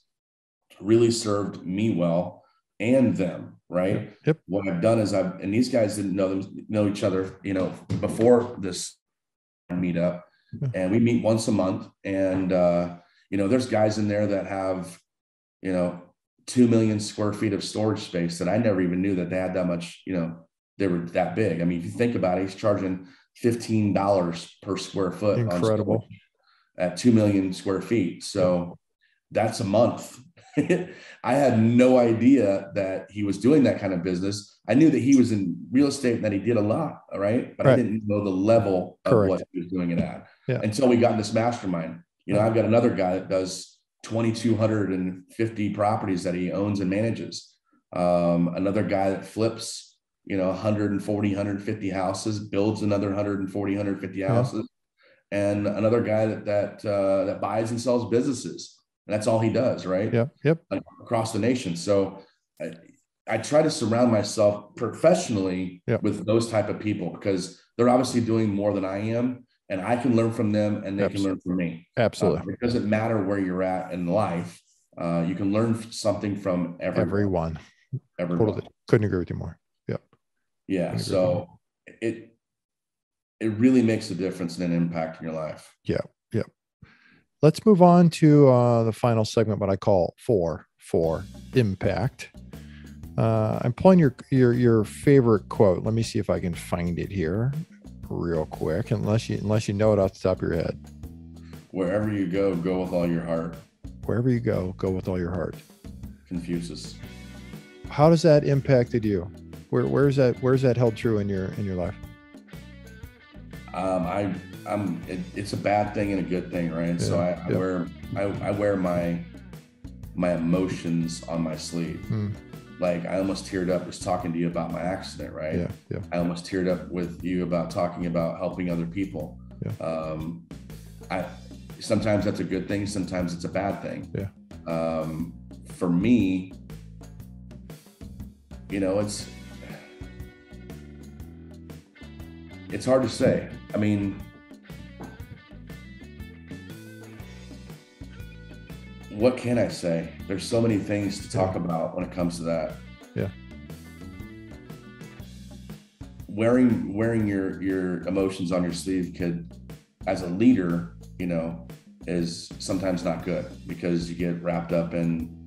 really served me well and them, right? What I've done is and these guys didn't know each other, before this meetup, and we meet once a month. And, there's guys in there that have, 2 million square feet of storage space that I never even knew that they had that much, they were that big. I mean, if you think about it, he's charging $15 per square foot. Incredible. At 2 million square feet. So that's a month. I had no idea that he was doing that kind of business. I knew that he was in real estate and that he did a lot. All right. But I didn't know the level of what he was doing it at until we got in this mastermind. I've got another guy that does 2,250 properties that he owns and manages. Another guy that flips, 140, 150 houses, builds another 140, 150 houses. And another guy that buys and sells businesses. And that's all he does, right? Across the nation. So I try to surround myself professionally with those type of people, because they're obviously doing more than I am, and I can learn from them and they can learn from me. Absolutely. It doesn't matter where you're at in life. You can learn something from everyone. Totally. Couldn't agree with you more. Yeah. So it really makes a difference and an impact in your life. Let's move on to the final segment, what I call for impact. I'm pulling your favorite quote. Let me see if I can find it here real quick, unless you know it off the top of your head. Wherever you go with all your heart. Wherever you go with all your heart. Confucius. How does that impacted you? Where's that held true in your life? It's a bad thing and a good thing, right? So I wear my emotions on my sleeve. Like I almost teared up just talking to you about my accident, right? I almost teared up with you about talking about helping other people. Sometimes that's a good thing, sometimes it's a bad thing. For me, it's hard to say. I mean, what can I say? There's so many things to talk about when it comes to that. Wearing your emotions on your sleeve could, as a leader, is sometimes not good, because you get wrapped up in,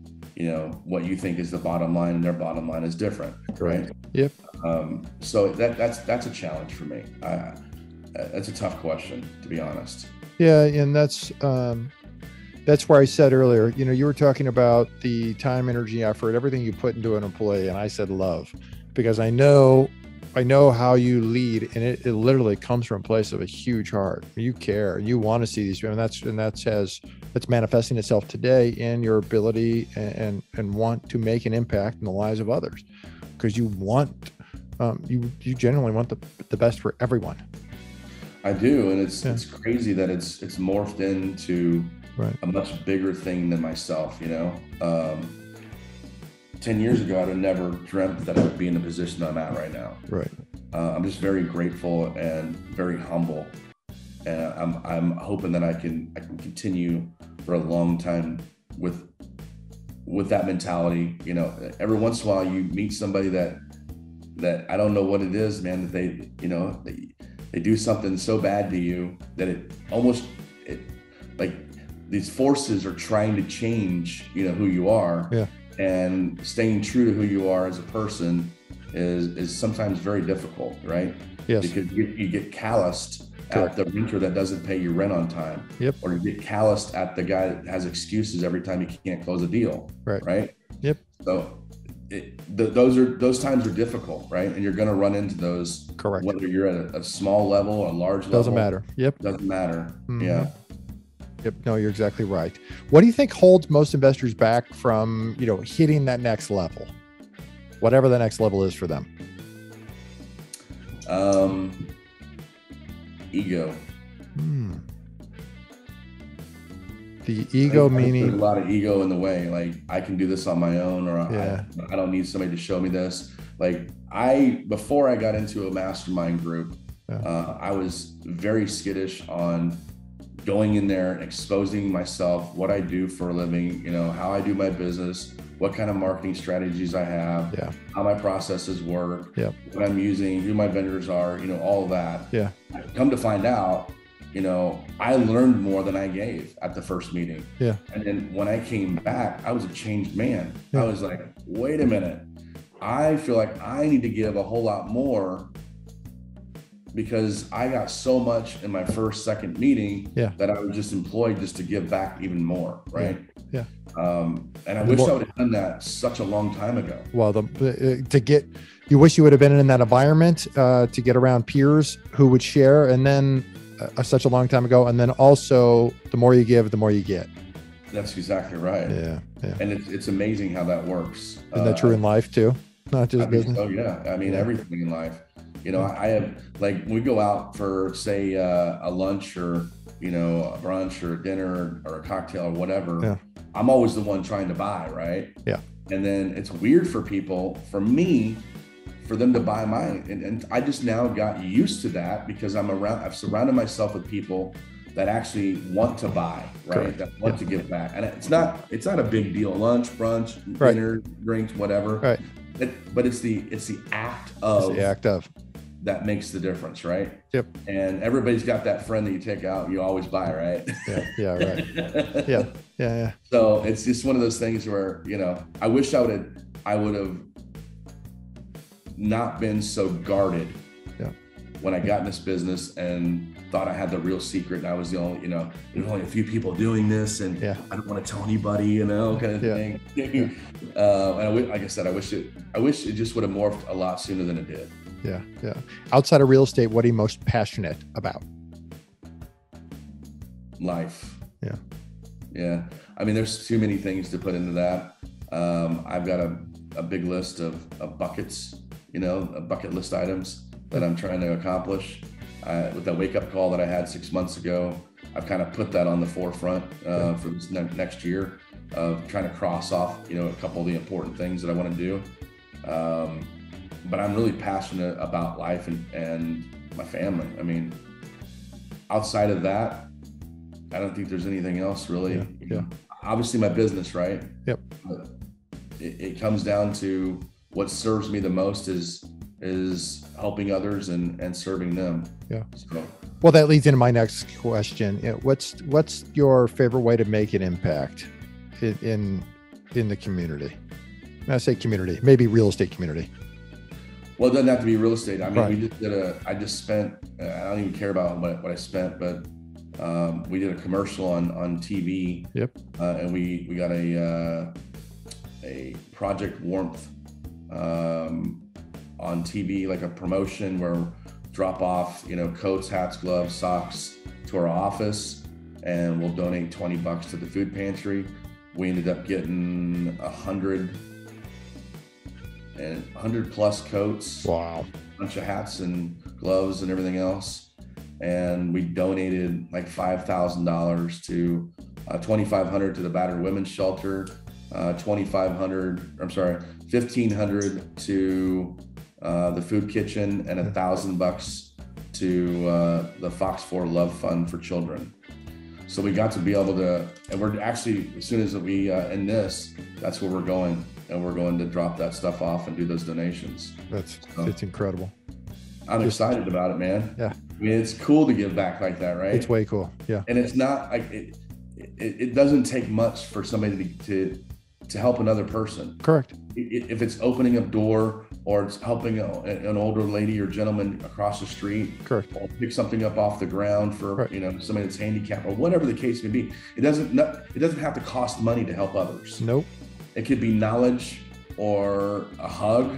what you think is the bottom line, and their bottom line is different. Right. So that's a challenge for me. That's a tough question, to be honest. And that's where I said earlier, you were talking about the time, energy, effort, everything you put into an employee. And I said love, because I know how you lead, and it literally comes from a place of a huge heart. You care, you want to see these people, and that's manifesting itself today in your ability and want to make an impact in the lives of others, because you want, you genuinely want the best for everyone. I do. And it's crazy that it's morphed into a much bigger thing than myself, 10 years ago, I'd have never dreamt that I would be in the position that I'm at right now. Right. I'm just very grateful and very humble. And I'm hoping that I can continue for a long time with that mentality. Every once in a while you meet somebody that I don't know what it is, man, that they do something so bad to you that it like these forces are trying to change, who you are. Yeah. And staying true to who you are as a person is sometimes very difficult, right? Yes. Because you get calloused at the renter that doesn't pay your rent on time. Yep. Or you get calloused at the guy that has excuses every time you can't close a deal. Right. Yep. So those times are difficult, right? And you're going to run into those. Correct. Whether you're at a small level or a large level. Doesn't matter. Yep. Doesn't matter. Mm-hmm. Yeah. Yep. No, you're exactly right. What do you think holds most investors back from, hitting that next level, whatever the next level is for them? Ego. The ego meaning there's a lot of ego in the way. Like, I can do this on my own, or I don't need somebody to show me this. Like, before I got into a mastermind group, I was very skittish on going in there and exposing myself, what I do for a living, how I do my business, what kind of marketing strategies I have, how my processes work, what I'm using, who my vendors are, all of that. Yeah. Come to find out, I learned more than I gave at the first meeting. Yeah. And then when I came back, I was a changed man. I was like, wait a minute. I feel like I need to give a whole lot more, because I got so much in my second meeting that I was just employed just to give back even more. Right. Yeah. And I wish I would have done that such a long time ago. Well, you wish you would have been in that environment to get around peers who would share, and then such a long time ago. And then also, the more you give, the more you get. That's exactly right. Yeah. And it's amazing how that works. Isn't that true in life too? Not just business? Oh yeah. I mean, everything in life. I have, like, when we go out for, say, a lunch or, a brunch or a dinner or a cocktail or whatever, I'm always the one trying to buy, right? Yeah. And then it's weird for them to buy mine. And I just now got used to that, because I've surrounded myself with people that actually want to buy, right? Correct. That want to give back. And it's not a big deal. Lunch, brunch, dinner, drinks, whatever. Right. But it's the act of. It's the act of. That makes the difference, right? Yep. And everybody's got that friend that you take out and you always buy, right? Yeah, right. Yeah. So it's just one of those things where, I wish I would have not been so guarded when I got in this business and thought I had the real secret, and I was the only, there's only a few people doing this, and I don't want to tell anybody, kind of thing. And like I said, I wish it just would have morphed a lot sooner than it did. Yeah. Outside of real estate, what are you most passionate about? Life. Yeah. I mean, there's too many things to put into that. I've got a big list of buckets, bucket list items that I'm trying to accomplish. With that wake up call that I had 6 months ago, I've kind of put that on the forefront for this next year, of trying to cross off, a couple of the important things that I want to do. But I'm really passionate about life and my family. I mean, outside of that, I don't think there's anything else really. Yeah. Obviously my business, right? Yep. But it comes down to what serves me the most is helping others and serving them. Yeah. So. Well, that leads into my next question. What's your favorite way to make an impact in the community? When I say community, maybe real estate community. Well, it doesn't have to be real estate. I mean, I just spent, I don't even care about what I spent, but we did a commercial on TV. Yep. And we got a Project Warmth on TV, like a promotion where drop off, coats, hats, gloves, socks to our office, and we'll donate $20 to the food pantry. We ended up getting 100 plus coats. Wow. A bunch of hats and gloves and everything else. And we donated like $5,000 to $2,500 to the battered women's shelter, $1,500 to the food kitchen, and $1,000 to the Fox 4 Love Fund for children. So we got to be able to, and we're actually, as soon as we end this, that's where we're going, and we're going to drop that stuff off and do those donations. It's incredible. I'm excited about it, man. Yeah. I mean, it's cool to give back like that, right? It's way cool. Yeah. And it's not like it doesn't take much for somebody to help another person. Correct. If it's opening a door, or it's helping an older lady or gentleman across the street, correct, or pick something up off the ground for right, somebody that's handicapped, or whatever the case may be. It doesn't have to cost money to help others. Nope. It could be knowledge, or a hug,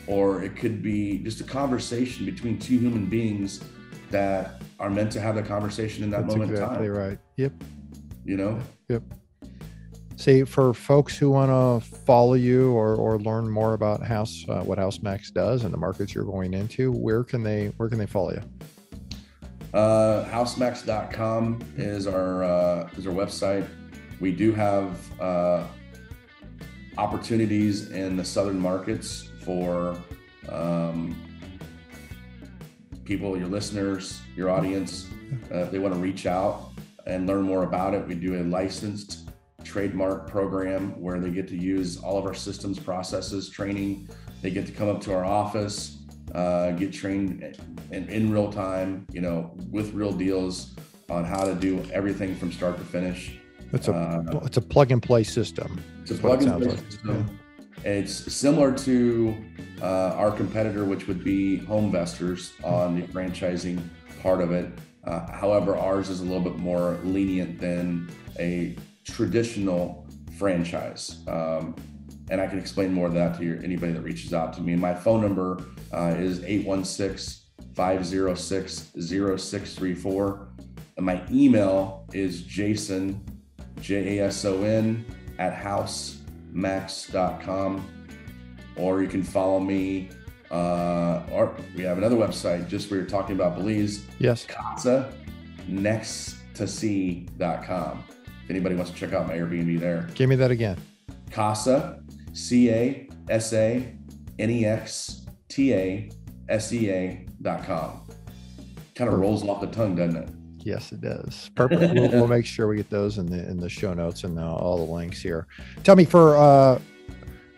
or it could be just a conversation between two human beings that are meant to have the conversation in that moment in time. Exactly right. Yep. Yep. See, for folks who want to follow you or learn more about what HouseMax does and the markets you're going into, where can they follow you? Housemax.com is our website. We do have opportunities in the southern markets for people, your listeners, your audience. If they want to reach out and learn more about it, we do a licensed trademark program where they get to use all of our systems, processes, training. They get to come up to our office, get trained in real time, with real deals on how to do everything from start to finish. It's a plug and play system. It's a plug and play system. Yeah. It's similar to our competitor, which would be Homevestors on the franchising part of it. However, ours is a little bit more lenient than a traditional franchise. And I can explain more of that to anybody that reaches out to me. My phone number is 816-506-0634. And my email is Jason, Jason, @housemax.com. Or you can follow me, or we have another website, just where you're talking about Belize. Yes. Casa nexttoc.com. If anybody wants to check out my Airbnb there. Give me that again. Casa, CASANEXTASEA.com. Kind of rolls off the tongue, doesn't it? Yes, it does. Perfect. We'll make sure we get those in the show notes and all the links here. Tell me, for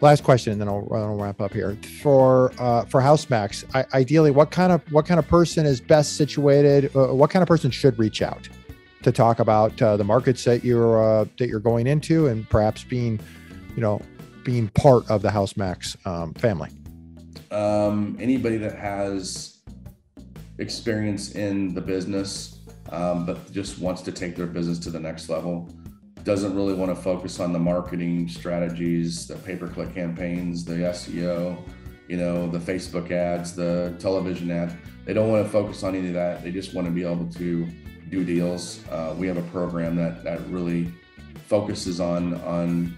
last question, and then I'll wrap up here. For HouseMax, ideally, what kind of person is best situated? What kind of person should reach out to talk about the markets that you're going into, and perhaps being part of the HouseMax family? Anybody that has experience in the business, but just wants to take their business to the next level, doesn't really want to focus on the marketing strategies, the pay-per-click campaigns, the SEO, the Facebook ads, the television ads. They don't want to focus on any of that. They just want to be able to do deals. We have a program that really focuses on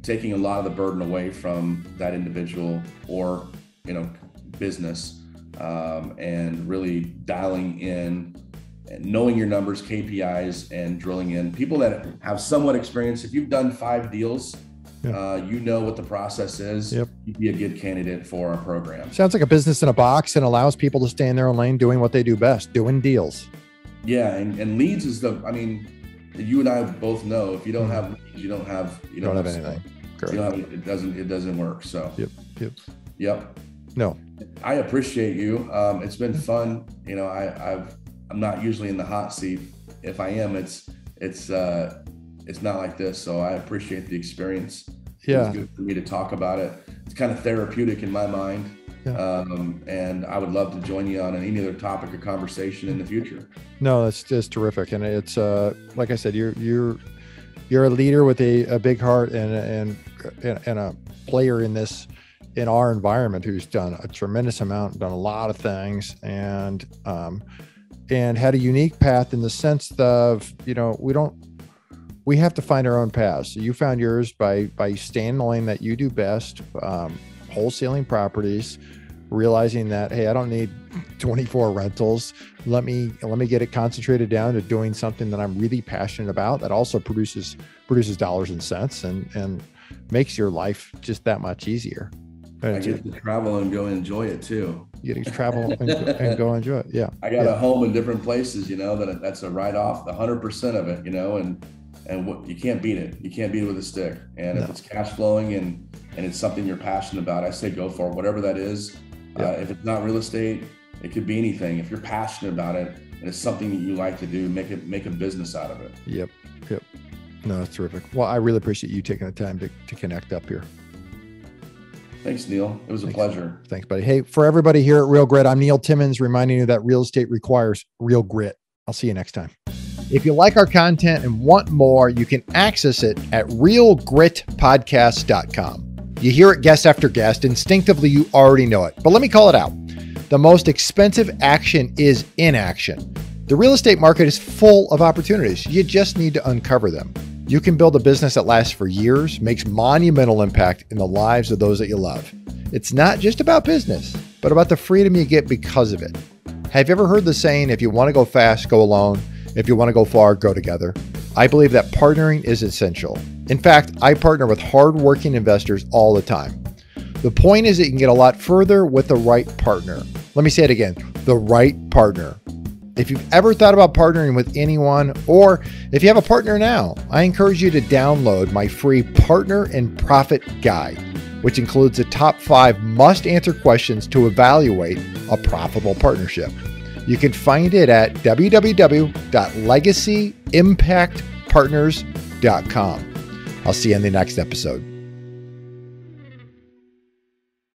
taking a lot of the burden away from that individual or business, and really dialing in, knowing your numbers, KPIs, and drilling in. People that have somewhat experience, if you've done 5 deals, what the process is. Yep. You'd be a good candidate for our program. Sounds like a business in a box, and allows people to stay in their own lane doing what they do best, doing deals. Yeah, and leads is you and I both know, if you don't have leads, you don't have anything. Correct. It doesn't work. So Yep. No, I appreciate you. It's been fun. I'm not usually in the hot seat. If I am, it's not like this. So I appreciate the experience. Yeah. It's good for me to talk about it. It's kind of therapeutic in my mind. Yeah. And I would love to join you on any other topic or conversation in the future. No, that's just terrific. And it's, like I said, you're a leader with a big heart and a player in our environment who's done a tremendous amount, done a lot of things, and had a unique path in the sense of, we have to find our own paths. So you found yours by staying in the lane that you do best, wholesaling properties, realizing that, hey, I don't need 24 rentals. Let me get it concentrated down to doing something that I'm really passionate about that also produces dollars and cents and makes your life just that much easier. I get to travel and go enjoy it too. You get to travel and go enjoy it. Yeah. I got a home in different places, that's a write-off, 100% of it, and what, you can't beat it. You can't beat it with a stick. And if it's cash flowing and it's something you're passionate about, I say go for it, whatever that is. If it's not real estate, it could be anything. If you're passionate about it and it's something that you like to do, make a business out of it. Yep. No, that's terrific. Well, I really appreciate you taking the time to connect up here. Thanks, Neil. It was a pleasure. Thanks, buddy. Hey, for everybody here at Real Grit, I'm Neil Timmons, reminding you that real estate requires real grit. I'll see you next time. If you like our content and want more, you can access it at realgritpodcast.com. You hear it guest after guest. Instinctively, you already know it. But let me call it out. The most expensive action is inaction. The real estate market is full of opportunities. You just need to uncover them. You can build a business that lasts for years, makes monumental impact in the lives of those that you love. It's not just about business, but about the freedom you get because of it. Have you ever heard the saying, if you want to go fast, go alone. If you want to go far, go together. I believe that partnering is essential. In fact, I partner with hardworking investors all the time. The point is that you can get a lot further with the right partner. Let me say it again, the right partner. If you've ever thought about partnering with anyone, or if you have a partner now, I encourage you to download my free Partner and Profit Guide, which includes the top 5 must-answer questions to evaluate a profitable partnership. You can find it at www.legacyimpactpartners.com. I'll see you in the next episode.